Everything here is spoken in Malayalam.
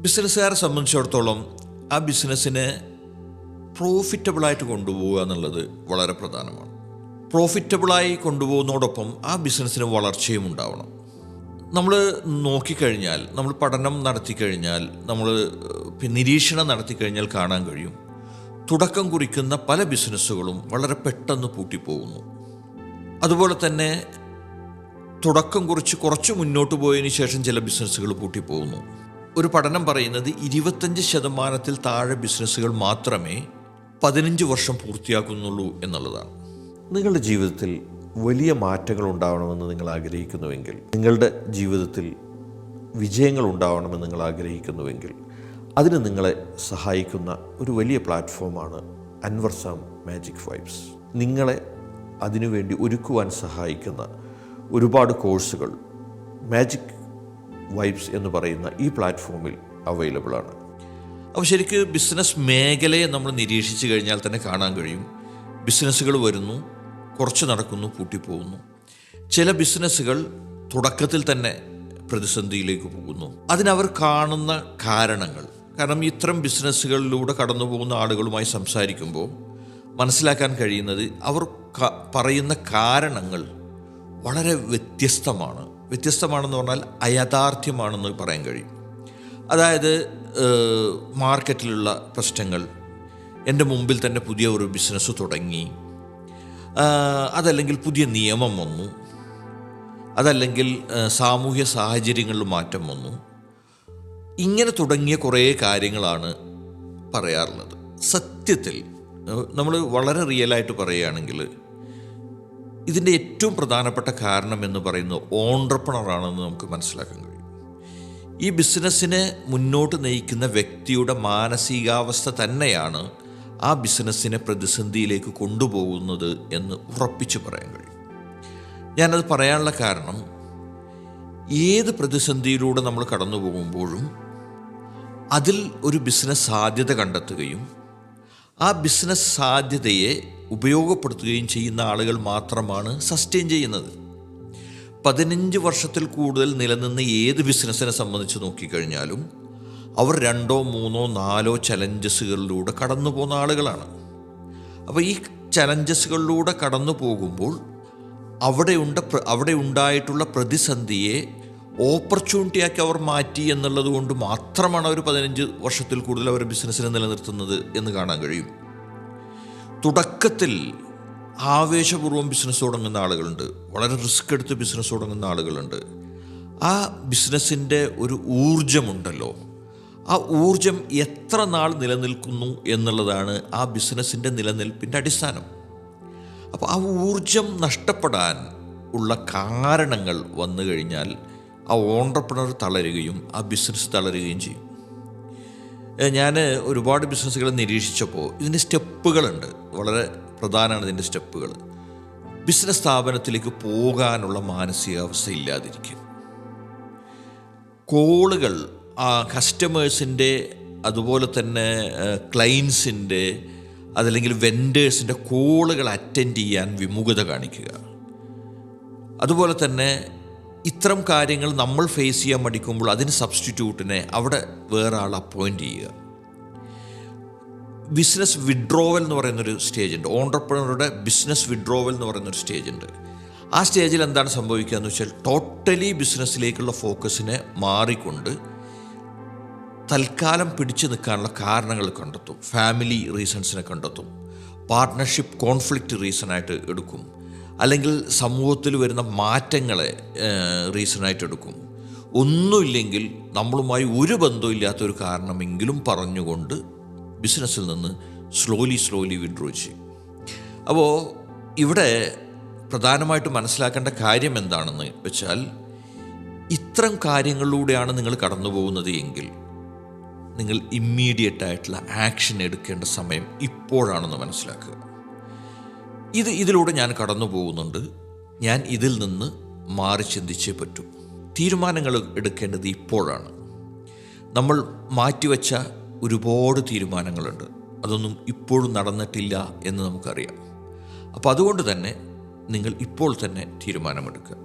ബിസിനസ്സുകാരെ സംബന്ധിച്ചിടത്തോളം ആ ബിസിനസ്സിനെ പ്രോഫിറ്റബിളായിട്ട് കൊണ്ടുപോവുക എന്നുള്ളത് വളരെ പ്രധാനമാണ്. പ്രോഫിറ്റബിളായി കൊണ്ടുപോകുന്നതോടൊപ്പം ആ ബിസിനസ്സിന് വളർച്ചയും ഉണ്ടാവണം. നമ്മൾ നോക്കിക്കഴിഞ്ഞാൽ, നമ്മൾ പഠനം നടത്തിക്കഴിഞ്ഞാൽ, നമ്മൾ നിരീക്ഷണം നടത്തിക്കഴിഞ്ഞാൽ കാണാൻ കഴിയും, തുടക്കം കുറിക്കുന്ന പല ബിസിനസ്സുകളും വളരെ പെട്ടെന്ന് പൂട്ടിപ്പോകുന്നു. അതുപോലെ തന്നെ തുടക്കം കുറിച്ച് കുറച്ച് മുന്നോട്ട് പോയതിന് ശേഷം ചില ബിസിനസ്സുകൾ പൂട്ടിപ്പോകുന്നു. ഒരു പഠനം പറയുന്നത് 25% താഴെ ബിസിനസ്സുകൾ മാത്രമേ 15 വർഷം പൂർത്തിയാക്കുന്നുള്ളൂ എന്നുള്ളതാണ്. നിങ്ങളുടെ ജീവിതത്തിൽ വലിയ മാറ്റങ്ങൾ ഉണ്ടാവണമെന്ന് നിങ്ങൾ ആഗ്രഹിക്കുന്നുവെങ്കിൽ, നിങ്ങളുടെ ജീവിതത്തിൽ വിജയങ്ങൾ ഉണ്ടാവണമെന്ന് നിങ്ങൾ ആഗ്രഹിക്കുന്നുവെങ്കിൽ, അതിന് നിങ്ങളെ സഹായിക്കുന്ന ഒരു വലിയ പ്ലാറ്റ്ഫോമാണ് അൻവർ സാം മാജിക് വൈബ്സ്. നിങ്ങളെ അതിനുവേണ്ടി ഒരുക്കുവാൻ സഹായിക്കുന്ന ഒരുപാട് കോഴ്സുകൾ മാജിക് വൈബ്സ് എന്ന് പറയുന്ന ഈ പ്ലാറ്റ്ഫോമിൽ അവൈലബിൾ ആണ്. അപ്പോൾ ശരിക്ക് ബിസിനസ് മേഖലയെ നമ്മൾ നിരീക്ഷിച്ച് കഴിഞ്ഞാൽ തന്നെ കാണാൻ കഴിയും, ബിസിനസ്സുകൾ വരുന്നു, കുറച്ച് നടക്കുന്നു, പൂട്ടിപ്പോകുന്നു. ചില ബിസിനസ്സുകൾ തുടക്കത്തിൽ തന്നെ പ്രതിസന്ധിയിലേക്ക് പോകുന്നു. അതിനവർ കാണുന്ന കാരണങ്ങൾ, കാരണം ഇത്തരം ബിസിനസ്സുകളിലൂടെ കടന്നു പോകുന്ന ആളുകളുമായി സംസാരിക്കുമ്പോൾ മനസ്സിലാക്കാൻ കഴിയുന്നത് അവർ പറയുന്ന കാരണങ്ങൾ വളരെ വ്യത്യസ്തമാണെന്ന് പറഞ്ഞാൽ അയഥാർത്ഥ്യമാണെന്ന് പറയാൻ കഴിയും. അതായത് മാർക്കറ്റിലുള്ള പ്രശ്നങ്ങൾ, എൻ്റെ മുമ്പിൽ തന്നെ പുതിയ ഒരു ബിസിനസ് തുടങ്ങി, അതല്ലെങ്കിൽ പുതിയ നിയമം വന്നു, അതല്ലെങ്കിൽ സാമൂഹ്യ സാഹചര്യങ്ങളിൽ മാറ്റം വന്നു, ഇങ്ങനെ തുടങ്ങിയ കുറേ കാര്യങ്ങളാണ് പറയാറുള്ളത്. സത്യത്തിൽ നമ്മൾ വളരെ റിയലായിട്ട് പറയുകയാണെങ്കിൽ ഇതിൻ്റെ ഏറ്റവും പ്രധാനപ്പെട്ട കാരണം എന്ന് പറയുന്നത് ഓൺട്രപ്രണറാണെന്ന് നമുക്ക് മനസ്സിലാക്കാൻ കഴിയും. ഈ ബിസിനസ്സിനെ മുന്നോട്ട് നയിക്കുന്ന വ്യക്തിയുടെ മാനസികാവസ്ഥ തന്നെയാണ് ആ ബിസിനസ്സിനെ പ്രതിസന്ധിയിലേക്ക് കൊണ്ടുപോകുന്നത് എന്ന് ഉറപ്പിച്ച് പറയാൻ കഴിയും. ഞാനത് പറയാനുള്ള കാരണം, ഏത് പ്രതിസന്ധിയിലൂടെ നമ്മൾ കടന്നു പോകുമ്പോഴും അതിൽ ഒരു ബിസിനസ് സാധ്യത കണ്ടെത്തുകയും ആ ബിസിനസ് സാധ്യതയെ ഉപയോഗപ്പെടുത്തുകയും ചെയ്യുന്ന ആളുകൾ മാത്രമാണ് സസ്റ്റെയിൻ ചെയ്യുന്നത്. 15 വർഷത്തിൽ കൂടുതൽ നിലനിന്ന് ഏത് ബിസിനസ്സിനെ സംബന്ധിച്ച് നോക്കിക്കഴിഞ്ഞാലും അവർ 2, 3, 4 ചലഞ്ചസുകളിലൂടെ കടന്നു പോകുന്ന ആളുകളാണ്. അപ്പോൾ ഈ ചലഞ്ചസുകളിലൂടെ കടന്നു പോകുമ്പോൾ അവിടെ ഉണ്ടായിട്ടുള്ള പ്രതിസന്ധിയെ ഓപ്പർച്യൂണിറ്റിയാക്കി അവർ മാറ്റി എന്നുള്ളത് കൊണ്ട് മാത്രമാണ് അവർ 15 വർഷത്തിൽ കൂടുതൽ അവർ ബിസിനസ്സിനെ നിലനിർത്തുന്നത് എന്ന് കാണാൻ കഴിയും. തുടക്കത്തിൽ ആവേശപൂർവ്വം ബിസിനസ് തുടങ്ങുന്ന ആളുകളുണ്ട്, വളരെ റിസ്ക് എടുത്ത് ബിസിനസ് തുടങ്ങുന്ന ആളുകളുണ്ട്. ആ ബിസിനസ്സിൻ്റെ ഒരു ഊർജമുണ്ടല്ലോ, ആ ഊർജം എത്ര നാൾ നിലനിൽക്കുന്നു എന്നുള്ളതാണ് ആ ബിസിനസ്സിൻ്റെ നിലനിൽപ്പിൻ്റെ അടിസ്ഥാനം. അപ്പോൾ ആ ഊർജം നഷ്ടപ്പെടാൻ ഉള്ള കാരണങ്ങൾ വന്നു കഴിഞ്ഞാൽ ആ ഓൺട്രപ്രണർ തളരുകയും ആ ബിസിനസ് തളരുകയും ചെയ്യും. ഞാൻ ഒരുപാട് ബിസിനസ്സുകൾ നിരീക്ഷിച്ചപ്പോൾ ഇതിൻ്റെ സ്റ്റെപ്പുകളുണ്ട്, വളരെ പ്രധാനമാണ് ഇതിൻ്റെ സ്റ്റെപ്പുകൾ. ബിസിനസ് സ്ഥാപനത്തിലേക്ക് പോകാനുള്ള മാനസികാവസ്ഥ ഇല്ലാതിരിക്കും. കോളുകൾ കസ്റ്റമേഴ്സിൻ്റെ, അതുപോലെ തന്നെ ക്ലയൻസിൻ്റെ, അതല്ലെങ്കിൽ വെൻഡേഴ്സിൻ്റെ കോളുകൾ അറ്റൻഡ് ചെയ്യാൻ വിമുഖത കാണിക്കുക. അതുപോലെ തന്നെ ഇത്തരം കാര്യങ്ങൾ നമ്മൾ ഫേസ് ചെയ്യാൻ മടിക്കുമ്പോൾ അതിന് സബ്സ്റ്റിറ്റ്യൂട്ടിനെ അവിടെ വേറെ ആൾ അപ്പോയിൻറ്റ് ചെയ്യുക. ബിസിനസ് വിഡ്രോവൽ എന്ന് പറയുന്നൊരു സ്റ്റേജുണ്ട്, ഓൺട്രപ്രണറുടെ ബിസിനസ് വിഡ്രോവൽ എന്ന് പറയുന്നൊരു സ്റ്റേജുണ്ട്. ആ സ്റ്റേജിൽ എന്താണ് സംഭവിക്കുക എന്ന് വെച്ചാൽ, ടോട്ടലി ബിസിനസ്സിലേക്കുള്ള ഫോക്കസിനെ മാറിക്കൊണ്ട് തൽക്കാലം പിടിച്ചു നിൽക്കാനുള്ള കാരണങ്ങൾ കണ്ടെത്തും, ഫാമിലി റീസൺസിനെ കണ്ടെത്തും, പാർട്ട്ണർഷിപ്പ് കോൺഫ്ലിക്റ്റ് റീസണായിട്ട് എടുക്കും, അല്ലെങ്കിൽ സമൂഹത്തിൽ വരുന്ന മാറ്റങ്ങളെ റീസണായിട്ട് എടുക്കും. ഒന്നുമില്ലെങ്കിൽ നമ്മളുമായി ഒരു ബന്ധമില്ലാത്തൊരു കാരണമെങ്കിലും പറഞ്ഞുകൊണ്ട് ബിസിനസ്സിൽ നിന്ന് സ്ലോലി വിഡ്രോ ചെയ്യും. അപ്പോൾ ഇവിടെ പ്രധാനമായിട്ട് മനസ്സിലാക്കേണ്ട കാര്യം എന്താണെന്ന് വെച്ചാൽ, ഇത്തരം കാര്യങ്ങളിലൂടെയാണ് നിങ്ങൾ കടന്നു പോകുന്നത് എങ്കിൽ നിങ്ങൾ ഇമ്മീഡിയറ്റായിട്ടുള്ള ആക്ഷൻ എടുക്കേണ്ട സമയം ഇപ്പോഴാണെന്ന് മനസ്സിലാക്കുക. ഇതിലൂടെ ഞാൻ കടന്നു പോകുന്നുണ്ട്, ഞാൻ ഇതിൽ നിന്ന് മാറി ചിന്തിച്ചേ പറ്റൂ. തീരുമാനങ്ങൾ എടുക്കേണ്ടത് ഇപ്പോഴാണ്. നമ്മൾ മാറ്റിവെച്ച ഒരുപാട് തീരുമാനങ്ങളുണ്ട്, അതൊന്നും ഇപ്പോഴും നടന്നിട്ടില്ല എന്ന് നമുക്കറിയാം. അപ്പോൾ അതുകൊണ്ട് തന്നെ നിങ്ങൾ ഇപ്പോൾ തന്നെ തീരുമാനമെടുക്കുക.